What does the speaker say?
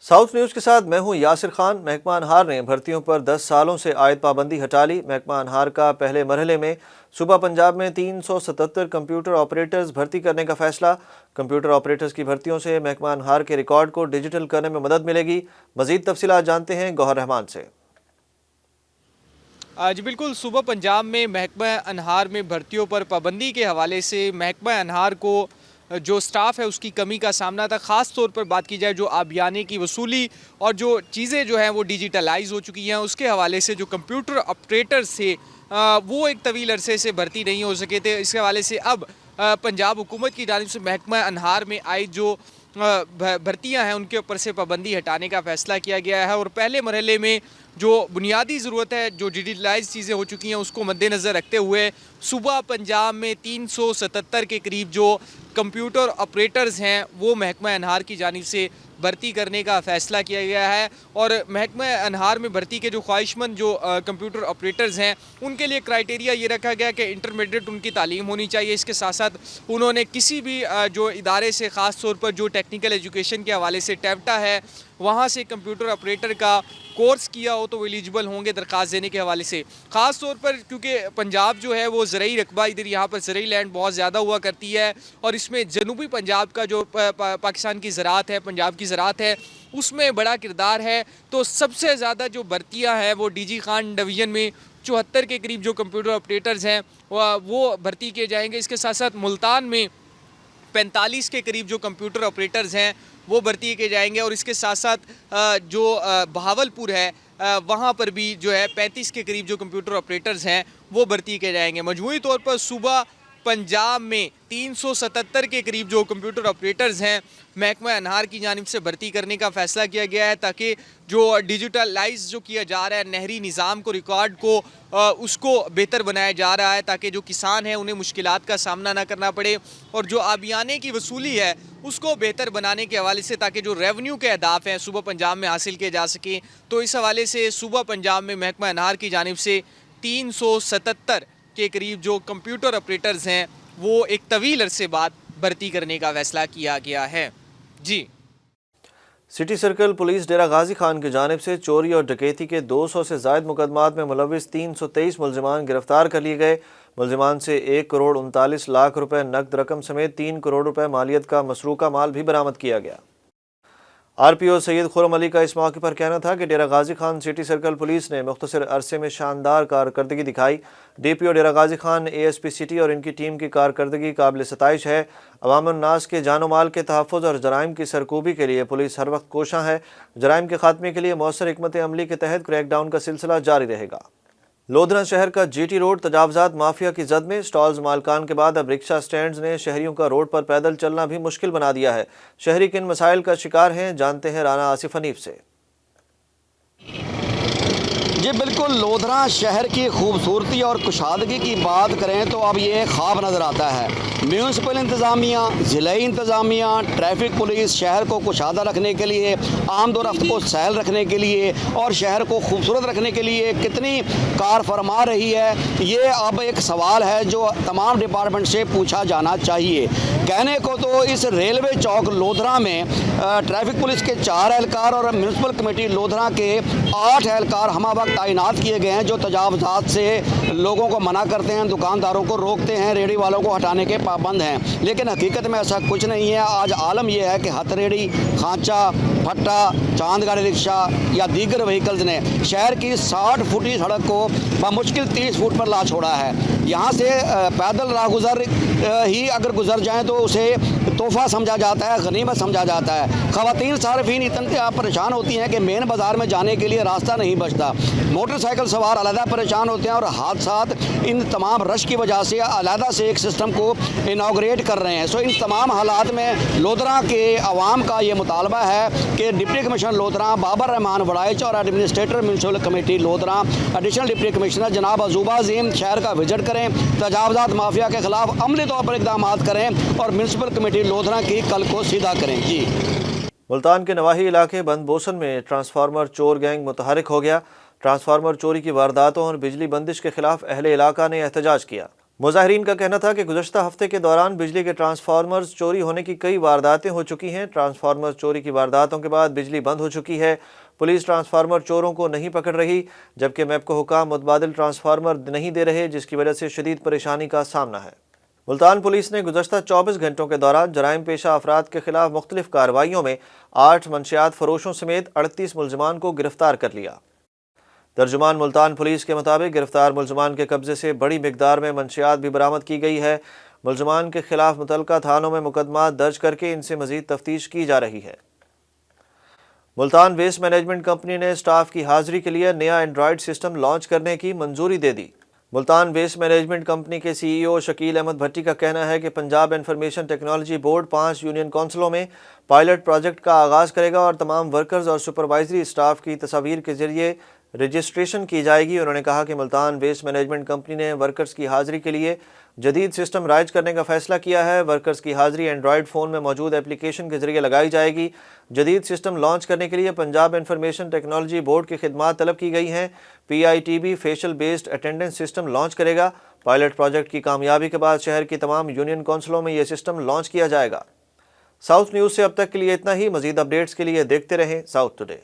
South news کے ساتھ میں ہوں یاسر خان۔ محکمہ انہار نے بھرتیوں پر 10 سالوں سے عائد پابندی ہٹا لی۔ محکمہ انہار کا پہلے مرحلے میں صوبہ پنجاب میں 377 کمپیوٹر آپریٹرز بھرتی کرنے کا فیصلہ۔ کمپیوٹر آپریٹرز کی بھرتیوں سے محکمہ انہار کے ریکارڈ کو ڈیجیٹل کرنے میں مدد ملے گی۔ مزید تفصیلات جانتے ہیں گوہر رحمان سے۔ جی بالکل، صوبہ پنجاب میں محکمہ انہار میں بھرتیوں پر پابندی کے حوالے سے محکمہ انہار کو جو سٹاف ہے اس کی کمی کا سامنا تھا۔ خاص طور پر بات کی جائے جو آبیانے کی وصولی اور جو چیزیں جو ہیں وہ ڈیجیٹلائز ہو چکی ہیں، اس کے حوالے سے جو کمپیوٹر آپریٹرز تھے وہ ایک طویل عرصے سے بھرتی نہیں ہو سکے تھے۔ اس کے حوالے سے اب پنجاب حکومت کی جانب سے محکمہ انہار میں عائد جو بھرتیاں ہیں ان کے اوپر سے پابندی ہٹانے کا فیصلہ کیا گیا ہے، اور پہلے مرحلے میں جو بنیادی ضرورت ہے جو ڈیجیٹلائز چیزیں ہو چکی ہیں اس کو مد نظر رکھتے ہوئے صوبہ پنجاب میں 377 کے قریب جو کمپیوٹر آپریٹرز ہیں وہ محکمہ انہار کی جانب سے بھرتی کرنے کا فیصلہ کیا گیا ہے۔ اور محکمہ انہار میں بھرتی کے جو خواہش مند جو کمپیوٹر آپریٹرز ہیں ان کے لیے کرائٹیریا یہ رکھا گیا کہ انٹرمیڈیٹ ان کی تعلیم ہونی چاہیے۔ اس کے ساتھ ساتھ انہوں نے کسی بھی جو ادارے سے، خاص طور پر جو ٹیکنیکل ایجوکیشن کے حوالے سے ٹیوٹا ہے وہاں سے کمپیوٹر آپریٹر کا کورس کیا ہو تو وہ ایلیجبل ہوں گے درخواست دینے کے حوالے سے۔ خاص طور پر کیونکہ پنجاب جو ہے وہ زرعی رقبہ، ادھر یہاں پر زرعی لینڈ بہت زیادہ ہوا کرتی ہے، اور اس میں جنوبی پنجاب کا جو پاکستان کی زراعت ہے، پنجاب کی زراعت ہے، اس میں بڑا کردار ہے۔ تو سب سے زیادہ جو بھرتیاں ہیں وہ ڈی جی خان ڈویژن میں 74 کے قریب جو کمپیوٹر آپریٹرز ہیں وہ بھرتی کیے جائیں گے۔ اس کے ساتھ ساتھ ملتان میں 45 کے قریب جو کمپیوٹر آپریٹرز ہیں وہ بھرتی کیے جائیں گے، اور اس کے ساتھ ساتھ جو بہاولپور ہے وہاں پر بھی جو ہے 35 کے قریب جو کمپیوٹر آپریٹرز ہیں وہ بھرتی کیے جائیں گے۔ مجموعی طور پر صوبہ پنجاب میں 377 کے قریب جو کمپیوٹر آپریٹرز ہیں محکمہ انہار کی جانب سے بھرتی کرنے کا فیصلہ کیا گیا ہے، تاکہ جو ڈیجیٹلائز جو کیا جا رہا ہے نہری نظام کو، ریکارڈ کو، اس کو بہتر بنایا جا رہا ہے، تاکہ جو کسان ہیں انہیں مشکلات کا سامنا نہ کرنا پڑے، اور جو آبیانے کی وصولی ہے اس کو بہتر بنانے کے حوالے سے تاکہ جو ریونیو کے اہداف ہیں صوبہ پنجاب میں حاصل کیے جا سکیں۔ تو اس حوالے سے صوبہ پنجاب میں محکمہ انہار کی جانب سے 377 کے قریب جو کمپیوٹر آپریٹرز ہیں وہ ایک طویل عرصے بعد بھرتی کرنے کا فیصلہ کیا گیا ہے۔ جی city circle police Dera Ghazi Khan کی جانب سے چوری اور ڈکیتی کے 200 سے زائد مقدمات میں ملوث 323 ملزمان گرفتار کر لیے گئے۔ ملزمان سے 1 کروڑ 39 لاکھ روپے نقد رقم سمیت 3 کروڑ روپے مالیت کا مسروقہ مال بھی برآمد کیا گیا۔ آر پی او سید خرم علی کا اس موقع پر کہنا تھا کہ Dera Ghazi Khan city circle police نے مختصر عرصے میں شاندار کارکردگی دکھائی۔ D P O Dera Ghazi Khan, A S P city اور ان کی ٹیم کی کارکردگی قابل ستائش ہے۔ عوام الناس کے جان و مال کے تحفظ اور جرائم کی سرکوبی کے لیے پولیس ہر وقت کوشاں ہے۔ جرائم کے خاتمے کے لیے مؤثر حکمت عملی کے تحت کریک ڈاؤن کا سلسلہ جاری رہے گا۔ لودھنا شہر کا جی ٹی روڈ تجاوزات مافیا کی زد میں، سٹالز مالکان کے بعد اب رکشہ سٹینڈز نے شہریوں کا روڈ پر پیدل چلنا بھی مشکل بنا دیا ہے۔ شہری کن مسائل کا شکار ہیں، جانتے ہیں رانا آصف حنیف سے۔ جی بالکل، لودھنا شہر کی خوبصورتی اور کشادگی کی بات کریں تو اب یہ خواب نظر آتا ہے۔ میونسپل انتظامیہ، ضلعی انتظامیہ، ٹریفک پولیس شہر کو کشادہ رکھنے کے لیے، آمد و رفت کو سہل رکھنے کے لیے اور شہر کو خوبصورت رکھنے کے لیے کتنی کار فرما رہی ہے، یہ اب ایک سوال ہے جو تمام ڈپارٹمنٹ سے پوچھا جانا چاہیے۔ کہنے کو تو اس ریلوے چوک لودھنا میں ٹریفک پولیس کے 4 اہلکار اور میونسپل کمیٹی لودھنا کے 8 اہلکار ہمہ وقت تعینات کیے گئے ہیں، جو تجاوزات سے لوگوں کو منع کرتے ہیں، دکانداروں کو روکتے ہیں، ریڑھی والوں کو ہٹانے کے پابند ہیں۔ لیکن حقیقت میں ایسا کچھ نہیں ہے۔ آج عالم یہ ہے کہ ہتھ ریڑھی، کھانچا، پھٹا، چاند گاڑی رکشہ یا دیگر وہیکلز نے شہر کی 60 فٹی سڑک کو بمشکل 30 فٹ پر لا چھوڑا ہے۔ یہاں سے پیدل راہ گزر ہی اگر گزر جائیں تو اسے تحفہ سمجھا جاتا ہے، غنیمت سمجھا جاتا ہے۔ خواتین صارفین اتنا پریشان ہوتی ہیں کہ مین بازار میں جانے کے لیے راستہ نہیں بچتا۔ موٹر سائیکل سوار علیحدہ پریشان ہوتے ہیں، اور حادثات ان تمام رش کی وجہ سے علیحدہ سے ایک سسٹم کو انوگریٹ کر رہے ہیں۔ ان تمام حالات میں لودھنا کے عوام کا یہ مطالبہ ہے کہ ڈپٹی کمشنر لودھنا بابر رحمان وڑائچ اور administrator municipal committee Lodhran, additional deputy commissioner جناب عزوبہ عظیم شہر کا وزٹ کریں، تجاوزات مافیا کے خلاف عملی طور پر اقدامات کریں اور میونسپل کمیٹی لودھنا کی کل کو سیدھا کریں۔ جی ملتان کے نواحی علاقے بند بوسن میں ٹرانسفارمر چور گینگ متحرک ہو گیا۔ ٹرانسفارمر چوری کی وارداتوں اور بجلی بندش کے خلاف اہل علاقہ نے احتجاج کیا۔ مظاہرین کا کہنا تھا کہ گزشتہ ہفتے کے دوران بجلی کے ٹرانسفارمرز چوری ہونے کی کئی وارداتیں ہو چکی ہیں۔ ٹرانسفارمر چوری کی وارداتوں کے بعد بجلی بند ہو چکی ہے۔ پولیس ٹرانسفارمر چوروں کو نہیں پکڑ رہی، جبکہ میپکو حکام متبادل ٹرانسفارمر نہیں دے رہے، جس کی وجہ سے شدید پریشانی کا سامنا ہے۔ ملتان پولیس نے گزشتہ 24 گھنٹوں کے دوران جرائم پیشہ افراد کے خلاف مختلف کارروائیوں میں 8 منشیات فروشوں سمیت 38 ملزمان کو گرفتار کر لیا۔ ترجمان ملتان پولیس کے مطابق گرفتار ملزمان کے قبضے سے بڑی مقدار میں منشیات بھی برآمد کی گئی ہے۔ ملزمان کے خلاف متعلقہ تھانوں میں مقدمات درج کر کے ان سے مزید تفتیش کی جا رہی ہے۔ ملتان ویسٹ مینجمنٹ کمپنی نے اسٹاف کی حاضری کے لیے نیا اینڈرائیڈ سسٹم لانچ کرنے کی منظوری دے دی۔ ملتان ویسٹ مینجمنٹ کمپنی کے سی ای او شکیل احمد بھٹی کا کہنا ہے کہ Punjab information technology board 5 union کونسلوں میں پائلٹ پروجیکٹ کا آغاز کرے گا اور تمام ورکرز اور سپروائزری اسٹاف کی تصاویر کے ذریعے رجسٹریشن کی جائے گی۔ انہوں نے کہا کہ ملتان ویسٹ مینجمنٹ کمپنی نے ورکرز کی حاضری کے لیے جدید سسٹم رائج کرنے کا فیصلہ کیا ہے۔ ورکرز کی حاضری اینڈرائیڈ فون میں موجود اپلیکیشن کے ذریعے لگائی جائے گی۔ جدید سسٹم لانچ کرنے کے لیے پنجاب انفارمیشن ٹیکنالوجی بورڈ کی خدمات طلب کی گئی ہیں۔ P I T B facial based attendance system launch کرے گا۔ پائلٹ پروجیکٹ کی کامیابی کے بعد شہر کی تمام یونین کونسلوں میں یہ سسٹم لانچ کیا جائے گا۔ ساؤتھ نیوز سے اب تک کے لیے اتنا ہی۔ مزید اپڈیٹس کے لیے دیکھتے رہیں ساؤتھ ٹوڈے۔